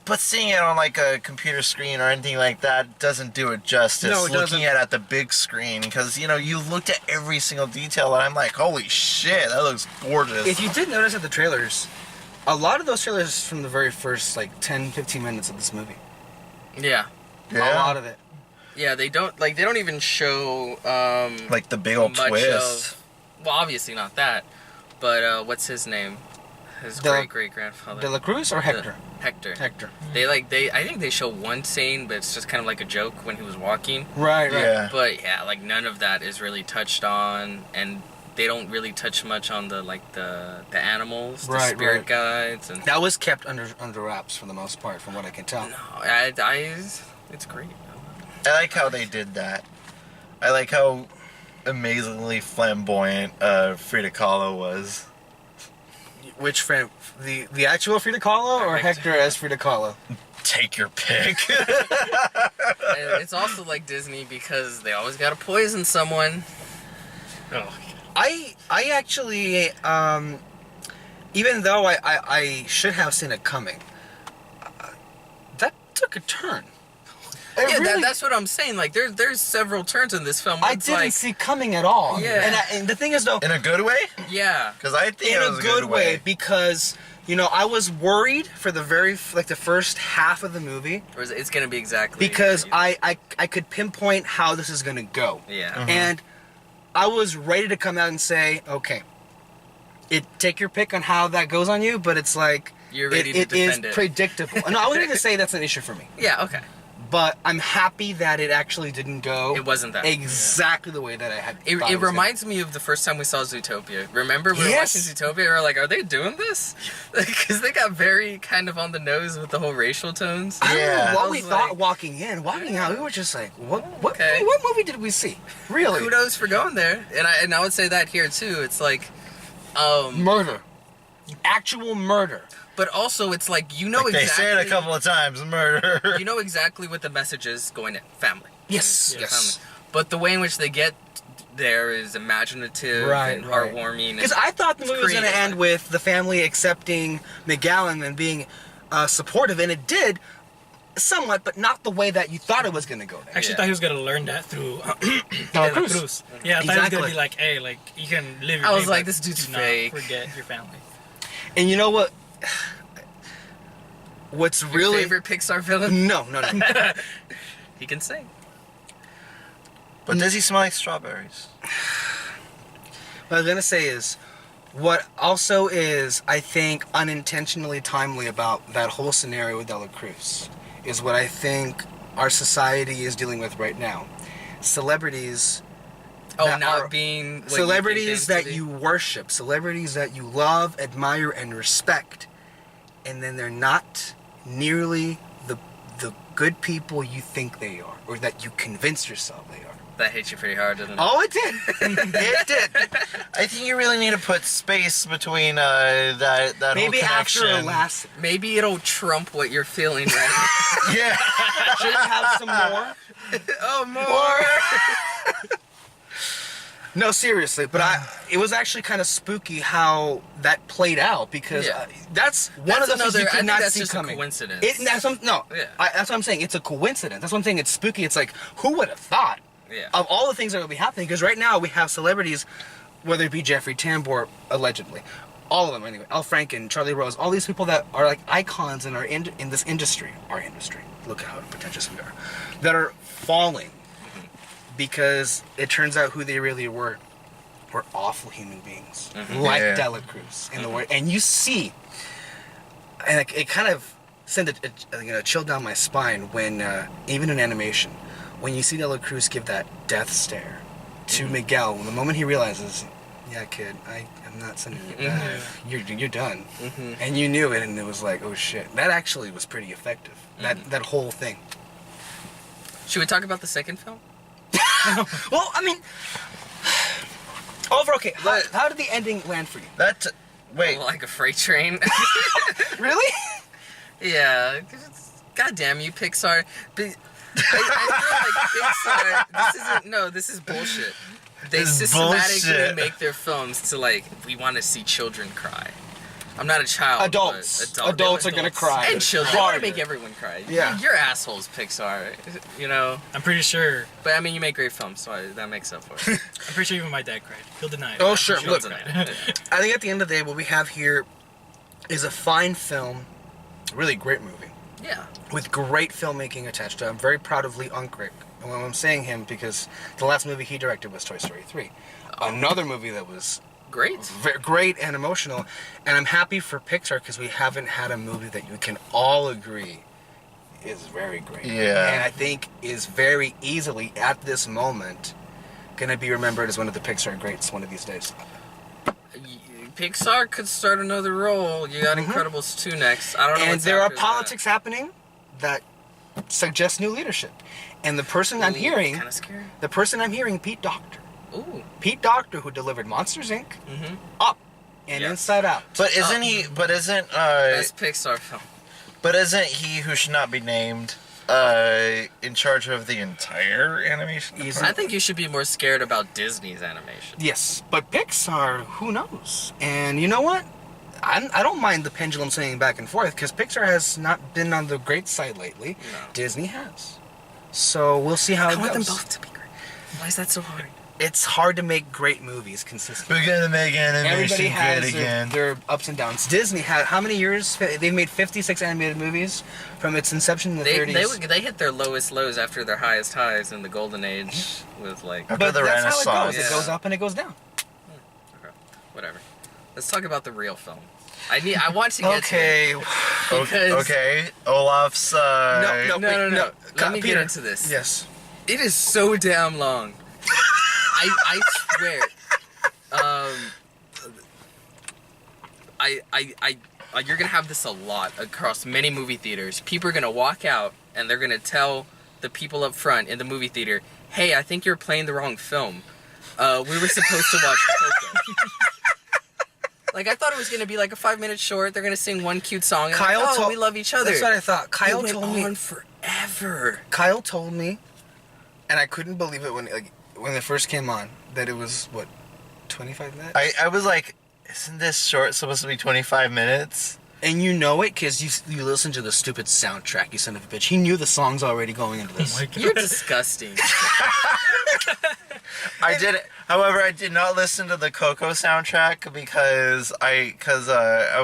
S2: but seeing it on like a computer screen or anything like that doesn't do it justice.
S4: No, it doesn't.
S2: Looking at the big screen, because you looked at every single detail and I'm like, holy shit, that looks gorgeous.
S4: If you did notice at the trailers, a lot of those trailers from the very first like 10-15 minutes of this movie.
S3: Yeah.
S4: A lot of it.
S3: Yeah, they don't even show
S2: like the big old
S3: much
S2: twist.
S3: of. Well, obviously not that, but what's his name? His great grandfather.
S4: De La Cruz or Hector?
S3: Hector.
S4: Hector.
S3: I think they show one scene, but it's just kind of like a joke when he was walking.
S4: Right.
S2: Yeah.
S3: But yeah, like none of that is really touched on, and they don't really touch much on the animals, the
S4: Right,
S3: spirit
S4: right.
S3: guides, and
S4: That was kept under wraps for the most part, from what I can tell.
S3: no, it's great.
S2: I like how they did that. I like how amazingly flamboyant Frida Kahlo was.
S4: Which friend? The actual Frida Kahlo or Hector as Frida Kahlo?
S2: Take your pick.
S3: And it's also like Disney because they always gotta poison someone.
S5: Oh.
S4: I actually, even though I should have seen it coming, that took a turn. It
S3: Yeah,
S4: really-
S3: that's what I'm saying. Like there's several turns in this film. Where
S4: I
S3: it's
S4: didn't
S3: like,
S4: see coming at all.
S3: Yeah.
S4: And the thing is though,
S2: In a good way?
S3: yeah.
S2: Because I think
S4: in
S2: it
S4: a
S2: was
S4: good way, because I was worried for the the first half of the movie
S3: Or is it's gonna be exactly
S4: because I could pinpoint how this is gonna go.
S3: yeah.
S4: And I was ready to come out and say, okay, take your pick on how that goes on you, but it's like
S3: You're ready to
S4: it is
S3: defend it.
S4: predictable. No, I wasn't gonna say that's an issue for me,
S3: Yeah, okay.
S4: but I'm happy that it actually didn't go.
S3: It wasn't that.
S4: exactly the way that I had.
S3: It
S4: thought was
S3: reminds me of the first time we saw Zootopia. Remember we were
S4: Yes.
S3: watching Zootopia? We were like, are they doing this? Because they got very kind of on the nose with the whole racial tones.
S4: I don't know
S2: Yeah.
S4: what
S3: I
S4: we
S3: was
S4: thought
S3: like-
S4: walking out. We were just like, what
S3: Okay.
S4: what movie did we see? Really?
S3: Kudos for going there. And I would say that here too. It's like,
S4: Murder, actual murder.
S3: but also it's like
S2: Like
S3: exactly.
S2: they say it a couple of times, murder.
S3: You know exactly what the message is going in. Family.
S4: Yes,
S3: Yeah,
S4: yes.
S3: family. But the way in which they get there is imaginative
S4: Right,
S3: and
S4: right.
S3: heartwarming.
S4: Because I thought the
S3: it's
S4: movie was going to
S3: creative.
S4: end with the family accepting Miguel and being supportive, and it did somewhat, but not the way that you thought it was going to go.
S5: I actually
S3: Yeah.
S5: thought he was gonna learn that through
S4: De La Cruz.
S5: Cruz. Yeah, I thought he was gonna
S4: Exactly.
S5: be like, hey, like you can live your
S3: I was
S5: dream,
S3: like,
S5: but
S3: this dude's
S5: do not
S3: fake.
S5: forget your family.
S4: And you know what? What's
S3: Your
S4: really
S3: favorite Pixar villain?
S4: no.
S3: He can sing.
S2: But does he smell like strawberries?
S4: What I was gonna say is, what also is, I think, unintentionally timely about that whole scenario with De La Cruz is what I think our society is dealing with right now. Celebrities.
S3: Oh, not being what
S4: celebrities
S3: you think
S4: that you worship, celebrities that you love, admire, and respect, and then they're not nearly the good people you think they are, or that you convince yourself they are.
S3: That hit you pretty hard, didn't it?
S4: Oh, it did. It did.
S2: I think you really need to put space between that
S4: Maybe
S2: whole
S4: after
S2: connection.
S4: a last.
S3: Maybe it'll trump what you're feeling right
S2: Yeah.
S4: Should I have some more?
S3: Oh, more.
S4: No, seriously, but it was actually kind of spooky how that played out, because
S3: Yeah.
S4: that's one of the things you
S3: I
S4: could
S3: think
S4: not
S3: that's
S4: see
S3: just
S4: coming.
S3: a coincidence.
S4: That's what I'm saying. It's a coincidence. That's what I'm saying. It's spooky. It's like, who would have thought
S3: Yeah.
S4: of all the things that would be happening? Because right now we have celebrities, whether it be Jeffrey Tambor, allegedly, all of them anyway, Al Franken, Charlie Rose, all these people that are like icons in in this industry, our industry. Look how pretentious we are. That are falling because it turns out who they really were awful human beings, like
S2: Yeah.
S4: Dela Cruz in the word. And you see, and it kind of sent a chill down my spine when even in animation, when you see Dela Cruz give that death stare to Miguel, the moment he realizes, yeah, kid, I'm not sending you back. You're done. And you knew it, and it was like, oh shit. That actually was pretty effective. That whole thing.
S3: Should we talk about the second film?
S4: Well, I mean, okay. How did the ending land for you?
S2: Wait.
S3: Like a freight train.
S4: Really?
S3: Yeah. God damn you, Pixar. But I feel like Pixar. This is bullshit. They
S2: This is
S3: systematically
S2: bullshit.
S3: make their films to like, we want to see children cry. I'm not a child.
S4: Adults.
S3: But
S4: Adults are gonna cry.
S3: And children. They want to
S4: Harder.
S3: make everyone cry.
S4: Yeah.
S3: You're assholes, Pixar. You know.
S5: I'm pretty sure.
S3: But I mean, you make great films, so that makes up for it.
S5: I'm pretty sure even my dad cried. He'll deny it.
S4: Oh,
S5: I'm
S4: sure.
S5: pretty
S4: Look,
S5: he'll deny
S3: Yeah.
S5: it.
S4: I think at the end of the day, what we have here is a fine film, a really great movie,
S3: Yeah.
S4: with great filmmaking attached to it. I'm very proud of Lee Unkrich. And I'm saying him because the last movie he directed was Toy Story 3. Another movie that was
S3: Great.
S4: great and emotional. And I'm happy for Pixar because we haven't had a movie that you can all agree is very great.
S2: Yeah.
S4: And I think is very easily, at this moment, going to be remembered as one of the Pixar greats one of these days.
S3: Pixar could start another role. You got Incredibles 2 next. I don't know.
S4: And
S3: what's
S4: there are
S3: after
S4: politics happening that suggest new leadership. And the person I'm hearing,
S3: Kind of scary.
S4: Pete Docter.
S3: Ooh.
S4: Pete Docter, who delivered Monsters Inc.,
S3: Mm-hmm.
S4: Up, and
S3: Yes.
S4: Inside Out.
S2: But isn't he? But isn't
S3: Best Pixar film.
S2: But isn't he who should not be named in charge of the entire animation?
S4: He's-
S2: department?
S3: I think you should be more scared about Disney's animation.
S4: Yes, but Pixar, who knows? And you know what? I don't mind the pendulum swinging back and forth because Pixar has not been on the great side lately.
S3: No.
S4: Disney has. So we'll see how
S3: I
S4: it
S3: want them
S4: goes.
S3: both to be great. Why is that so hard?
S4: It's hard to make great movies consistently.
S2: We're gonna make
S4: Everybody
S2: animation
S4: has
S2: good again.
S4: their ups and downs. Disney had how many years? They've made 56 animated movies from its inception in the 30s.
S3: They hit their lowest lows after their highest highs in the golden age with like
S2: After
S4: but
S2: the
S4: that's how
S2: Renaissance.
S4: it goes.
S3: Yeah.
S4: It goes up and it goes down.
S3: whatever. Let's talk about the real film. I want to get to
S4: Okay.
S3: it because
S2: Okay, Olaf's.
S3: no. Let me
S4: Peter.
S3: get into this.
S4: Yes.
S3: It is so damn long. I swear. You're gonna have this a lot across many movie theaters. People are gonna walk out and they're gonna tell the people up front in the movie theater, "Hey, I think you're playing the wrong film. We were supposed to watch Coco." Like, I thought it was gonna be like a 5-minute short. They're gonna sing one cute song. And
S4: Kyle
S3: like,
S4: told-
S3: we love each other.
S4: That's what I thought. Kyle
S3: It went
S4: told me.
S3: on forever.
S4: Kyle told me, and I couldn't believe it when it first came on, that it was, what, 25 minutes?
S2: I was like, isn't this short supposed to be 25 minutes?
S4: And you know it because you listen to the stupid soundtrack, you son of a bitch. He knew the songs already going into this.
S5: Oh my God.
S3: You're disgusting.
S2: I did. However, I did not listen to the Coco soundtrack because I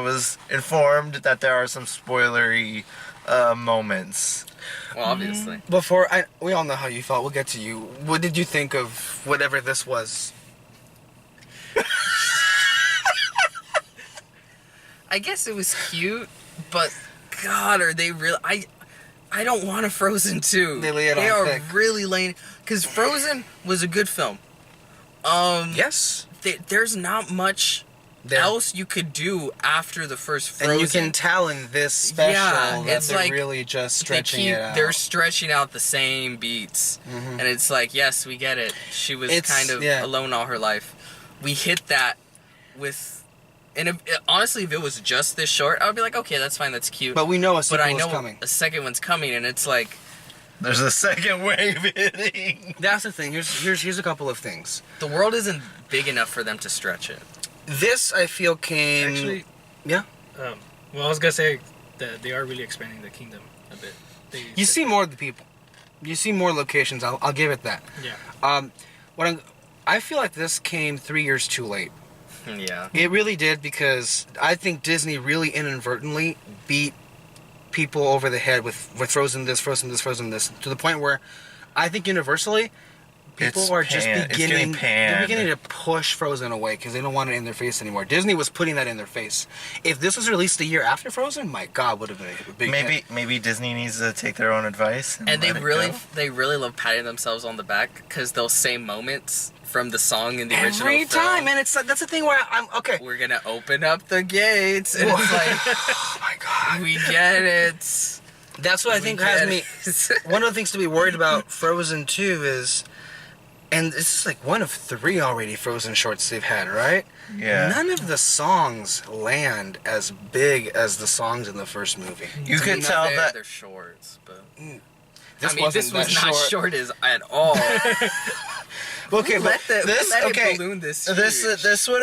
S2: was informed that there are some spoilery moments.
S3: Well, obviously.
S4: We all know how you felt. We'll get to you. What did you think of whatever this was?
S3: I guess it was cute, but God, are they real? I don't want a Frozen 2.
S4: They lay it
S3: They
S4: on
S3: are
S4: thick.
S3: really laying... Because Frozen was a good film.
S4: Yes.
S3: There's not much else you could do after the first Frozen.
S4: And you can tell in this special that
S3: it's
S4: they're
S3: like
S4: really just stretching it out.
S3: They're stretching out the same beats.
S4: Mhm.
S3: And it's like, yes, we get it. She was kind of
S4: yeah.
S3: alone all her life. We hit that with... And honestly, if it was just this short, I would be like, okay, that's fine, that's cute.
S4: But we know a sequel
S3: But I know
S4: is coming.
S3: a second one's coming, and it's like...
S2: There's a second wave hitting.
S4: That's the thing. Here's a couple of things.
S3: The world isn't big enough for them to stretch it.
S4: This, I feel, came...
S5: Actually,
S4: yeah?
S5: well, I was gonna say that they are really expanding the kingdom a bit.
S4: You see more of the people. You see more locations. I'll give it that.
S5: Yeah.
S4: I feel like this came 3 years too late.
S3: Yeah.
S4: It really did, because I think Disney really inadvertently beat people over the head with Frozen this, to the point where I think universally people are just beginning to push Frozen away because they don't want it in their face anymore. Disney was putting that in their face. If this was released a year after Frozen, my God, would have been a big hit.
S2: Maybe Disney needs to take their own advice.
S3: And they
S2: let it
S3: really
S2: go.
S3: love patting themselves on the back because they'll say moments from the song in the original
S4: Every
S3: film.
S4: time, and it's like, that's the thing where I'm okay.
S3: We're gonna open up the gates, and it's like,
S4: Oh my God,
S3: we get it.
S4: that's what I think has me. One of the things to be worried about Frozen 2 is, and this is like one of 3 already Frozen shorts they've had, right?
S2: Yeah.
S4: None of the songs land as big as the songs in the first movie.
S2: You could tell that.
S3: They're shorts, but
S4: This
S3: this was
S4: that
S3: not short as at all.
S4: Okay, but
S3: balloon this.
S2: This would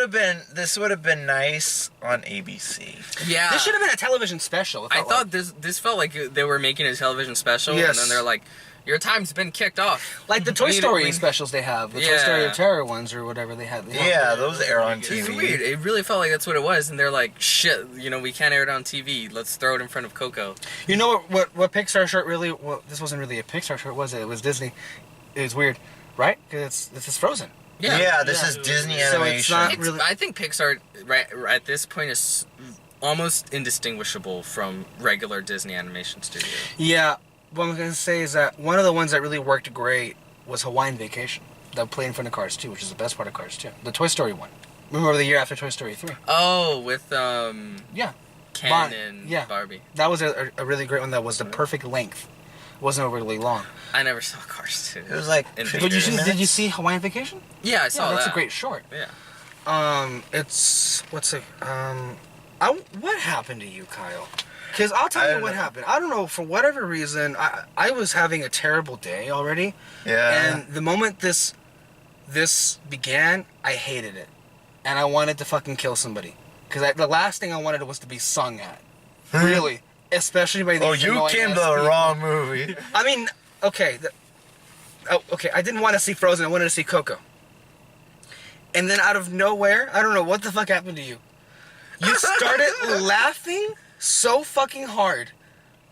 S2: have been nice on ABC.
S3: Yeah.
S4: this should have been a television special. it
S3: I
S4: felt
S3: thought this felt like they were making a television special,
S4: Yes.
S3: and then they're like, "Your time's been kicked off."
S4: like the Toy
S3: We need-
S4: Story
S3: we-
S4: specials they have, the Toy
S3: Yeah.
S4: Story of Terror ones or whatever they had.
S2: Yeah, those air on
S3: It's
S2: TV.
S3: weird. It really felt like that's what it was, and they're like, "Shit, we can't air it on TV. Let's throw it in front of Coco."
S4: You know what Pixar short really? Well, this wasn't really a Pixar short, was it? It was Disney. It was weird, right? Because this is Frozen.
S2: Yeah, this is Disney
S4: So
S2: animation.
S4: it's not really.
S3: I think Pixar right at this point is almost indistinguishable from regular Disney animation studio.
S4: Yeah, what I'm gonna say is that one of the ones that really worked great was Hawaiian Vacation. That played in front of Cars 2, which is the best part of Cars 2. The Toy Story one. Remember the year after Toy Story 3?
S3: Oh, with
S4: Yeah.
S3: Ken and
S4: yeah.
S3: Barbie.
S4: That was a really great one. That was the perfect length. It wasn't overly long.
S3: I never saw Cars 2.
S2: It was like.
S3: In
S2: 50
S4: But
S3: theaters.
S4: did you see Hawaiian Vacation?
S3: Yeah, I saw
S4: that's
S3: that.
S4: a great short.
S3: Yeah.
S4: It's what happened to you, Kyle? Because I'll tell you what happened. I don't know, for whatever reason, I was having a terrible day already.
S2: Yeah.
S4: And the moment this began, I hated it, and I wanted to fucking kill somebody. Because the last thing I wanted was to be sung at. Really, especially by these.
S2: You came to the wrong movie.
S4: I mean, okay. Okay, I didn't want to see Frozen. I wanted to see Coco. And then out of nowhere, I don't know what the fuck happened to you. You started laughing so fucking hard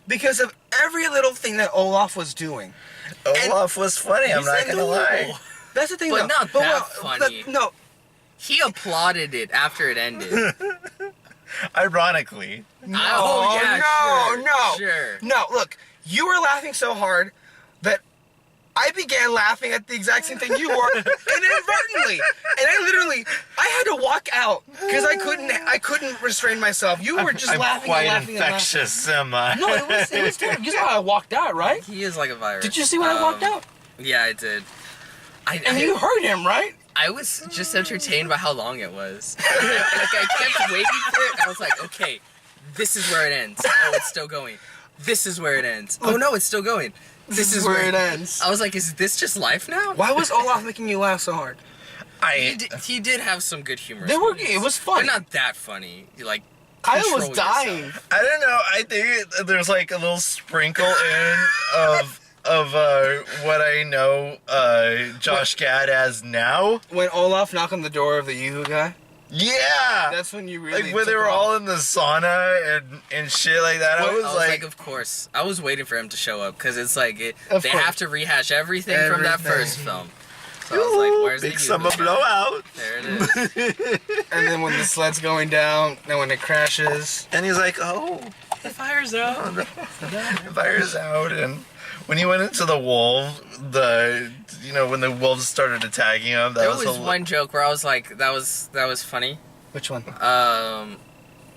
S4: because of every little thing that Olaf was doing.
S2: Olaf was funny. I'm not gonna lie.
S4: That's the thing,
S3: But
S4: though.
S3: not that funny.
S4: No,
S3: He applauded it after it ended.
S2: Ironically.
S3: Oh, yeah, sure.
S4: No, look, you were laughing so hard that I began laughing at the exact same thing you were, inadvertently. And I had to walk out because I couldn't restrain myself. You were just
S2: I'm
S4: laughing
S2: quite
S4: and laughing
S2: infectious, am I?
S4: and laughing. No, it was terrible. You saw how I walked out, right?
S3: He is like a virus.
S4: Did you see when I walked out?
S3: Yeah, I did.
S4: And you heard him, right?
S3: I was just entertained by how long it was. I kept waiting for it, and I was like, okay, this is where it ends. Oh, it's still going. This is where it ends. Oh no, it's still going. This is where
S4: it ends.
S3: I was like, is this just life now?
S4: Why was Olaf making you laugh so hard?
S3: He did have some good humor.
S4: It was
S3: They're
S4: fun.
S3: not that funny. Like,
S4: Kyle was
S3: control
S4: dying.
S3: yourself.
S2: I don't know. I think there's like a little sprinkle in of what I know Josh Gad as now.
S4: When Olaf knocked on the door of the Yoo-hoo guy,
S2: Yeah.
S4: that's when you really
S2: Like when they
S4: took
S2: were
S4: off.
S2: all in the sauna and shit like that. I was like,
S3: of course. I was waiting for him to show up because it's like
S4: Of
S3: they
S4: course.
S3: have to rehash everything from that
S4: Everything.
S3: first film. So I was like, where's the
S2: big summer
S3: Yoo-hoo?
S2: blowout.
S3: There it is.
S4: And then when the sled's going down, then when it crashes.
S2: And he's like, oh,
S3: The fire's out.
S2: The fire's out, and when he went into the wolf, when the wolves started attacking him,
S3: there was one joke where I was like, that was funny.
S4: Which one?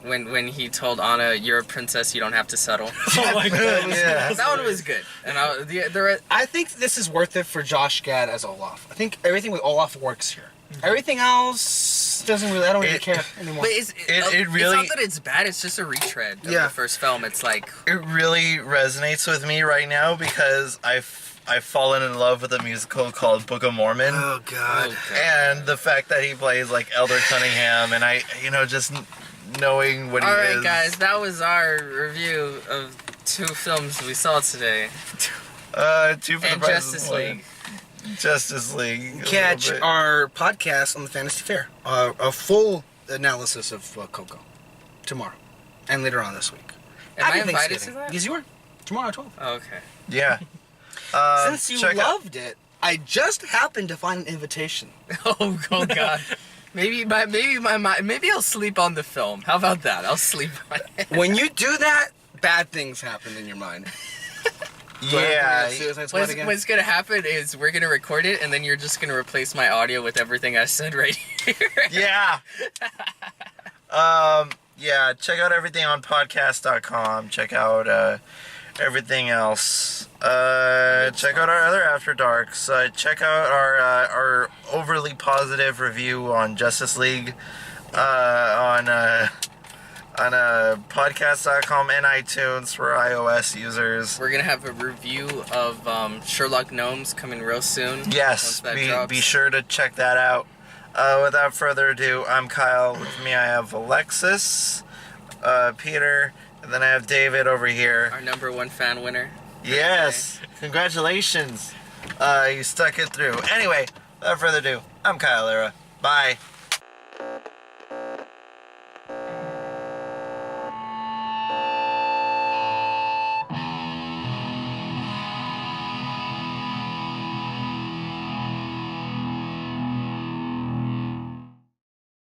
S3: When he told Anna, "You're a princess, you don't have to settle."
S5: Oh my god.
S2: Yeah.
S3: That one was good. And
S4: I think this is worth it for Josh Gad as Olaf. I think everything with Olaf works here. Everything else doesn't really. I don't really care anymore.
S3: But
S2: it really.
S3: It's not that it's bad. It's just a retread of
S4: Yeah.
S3: the first film. It's like
S2: It really resonates with me right now because I've fallen in love with a musical called Book of Mormon.
S4: Oh God.
S2: And the fact that he plays like Elder Cunningham, and just knowing what he is.
S3: All right, guys, that was our review of 2 films we saw today.
S2: 2 for
S3: And
S2: the price
S3: Justice
S2: of one.
S3: League.
S2: Justice League.
S4: Catch our podcast on the Fantasy Fair. A full analysis of Coco tomorrow and later on this week.
S3: Am I
S4: Happy
S3: invited to
S4: Thanksgiving.
S3: that?
S4: Yes, you are. Tomorrow at 12.
S3: Oh, okay.
S2: Yeah.
S4: Since you loved it, I just happened to find an invitation.
S3: Oh God. Maybe I'll sleep on the film. How about that? I'll sleep on it.
S4: When you do that, bad things happen in your mind.
S2: Yeah.
S3: What's gonna happen is we're gonna record it, and then you're just gonna replace my audio with everything I said right here.
S2: Yeah. Yeah. Check out everything on podcast.com. Check out everything else. Check out our other After Darks. Check out our overly positive review on Justice League on podcast.com and iTunes for iOS users.
S3: We're gonna have a review of Sherlock Gnomes coming real soon.
S2: Yes,
S3: once that drops.
S2: be sure to check that out. Without further ado, I'm Kyle. With me I have Alexis, Peter, and then I have David over here.
S3: Our #1 fan winner.
S2: Yes, congratulations. You stuck it through. Anyway, without further ado, I'm Kyle Lira. Bye.